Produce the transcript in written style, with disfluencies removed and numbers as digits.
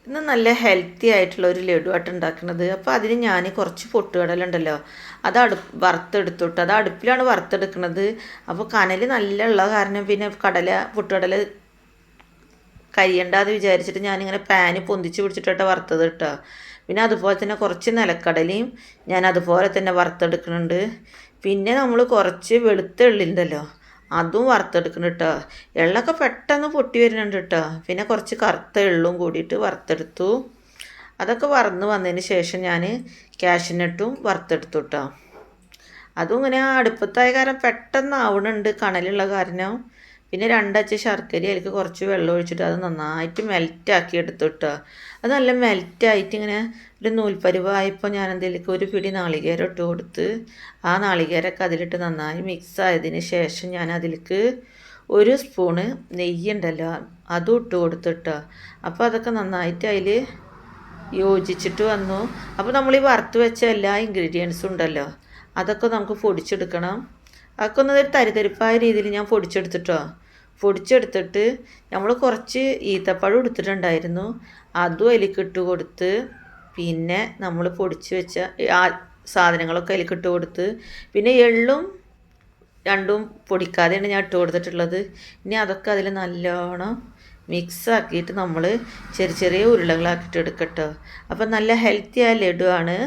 ഇന്ന് നല്ല ഹെൽത്തി ആയിട്ടുള്ള ഒരു ലഡു ആയിട്ട് ഉണ്ടാക്കുന്നത്. അപ്പോൾ അതിന് ഞാൻ കുറച്ച് പൊട്ടുകടല ഉണ്ടല്ലോ, അത് വറുത്തെടുത്തുട്ട്, അത് അടുപ്പിലാണ് വറുത്തെടുക്കുന്നത്. അപ്പോൾ കനൽ നല്ല ഉള്ള കാരണം പിന്നെ പൊട്ടുകടല കരിയണ്ടെന്ന് വിചാരിച്ചിട്ട് ഞാനിങ്ങനെ പാന് പൊന്തിച്ച് പിടിച്ചിട്ടാണ് വറുത്തത് കേട്ടോ. പിന്നെ അതുപോലെ തന്നെ കുറച്ച് നിലക്കടലയും ഞാൻ അതുപോലെ തന്നെ വറുത്തെടുക്കുന്നുണ്ട്. പിന്നെ നമ്മൾ കുറച്ച് വെളുത്ത എള്ളുണ്ടല്ലോ, അതും വറുത്തെടുക്കണം കേട്ടോ. എള്ളൊക്കെ പെട്ടെന്ന് പൊട്ടി വരുന്നുണ്ട് കേട്ടോ. പിന്നെ കുറച്ച് കറുത്ത എള്ളും കൂടിയിട്ട് വറുത്തെടുത്തു. അതൊക്കെ വറന്ന് വന്നതിന് ശേഷം ഞാൻ കാഷ്യൂനട്ടും വറുത്തെടുത്തു കേട്ടോ. അതും ഇങ്ങനെ അടുപ്പത്തായ കാരണം പെട്ടെന്ന് ആവണുണ്ട് കനലുള്ള കാരണം. പിന്നെ രണ്ടച്ച് ശർക്കര അതിലേക്ക് കുറച്ച് വെള്ളം ഒഴിച്ചിട്ട് അത് നന്നായിട്ട് മെൽറ്റാക്കി എടുത്തു കേട്ടോ. അത് നല്ല മെൽറ്റായിട്ട് ഇങ്ങനെ ഒരു നൂൽപ്പരുവായപ്പോൾ ഞാൻ അതിലേക്ക് ഒരു പിടി നാളികേരം ഇട്ട് കൊടുത്ത് ആ നാളികേരമൊക്കെ അതിലിട്ട് നന്നായി മിക്സ് ആയതിന് ശേഷം ഞാൻ അതിലേക്ക് ഒരു സ്പൂണ് നെയ്യുണ്ടല്ലോ അതും ഇട്ട് കൊടുത്തിട്ടോ. അപ്പോൾ അതൊക്കെ നന്നായിട്ട് അതിൽ യോജിച്ചിട്ട് വന്നു. അപ്പോൾ നമ്മൾ ഈ വറുത്ത് വെച്ച എല്ലാ ഇൻഗ്രീഡിയൻസും ഉണ്ടല്ലോ അതൊക്കെ നമുക്ക് പൊടിച്ചെടുക്കണം. അതൊക്കെ ഒന്ന് തരിതരിപ്പായ രീതിയിൽ ഞാൻ പൊടിച്ചെടുത്തിട്ട് നമ്മൾ കുറച്ച് ഈത്തപ്പഴം എടുത്തിട്ടുണ്ടായിരുന്നു, അതും അതിലേക്ക് ഇട്ട് കൊടുത്ത് പിന്നെ നമ്മൾ പൊടിച്ച് വെച്ച ആ സാധനങ്ങളൊക്കെ അതിലേക്ക് ഇട്ട് കൊടുത്ത് പിന്നെ എള്ളും രണ്ടും പൊടിക്കാതെയാണ് ഞാൻ ഇട്ട് കൊടുത്തിട്ടുള്ളത്. ഇനി അതൊക്കെ അതിൽ നല്ലോണം മിക്സ് ആക്കിയിട്ട് നമ്മൾ ചെറിയ ചെറിയ ഉരുളകളാക്കിയിട്ട് എടുക്കട്ടോ. അപ്പം നല്ല ഹെൽത്തി ആയ ലഡു ആണ്.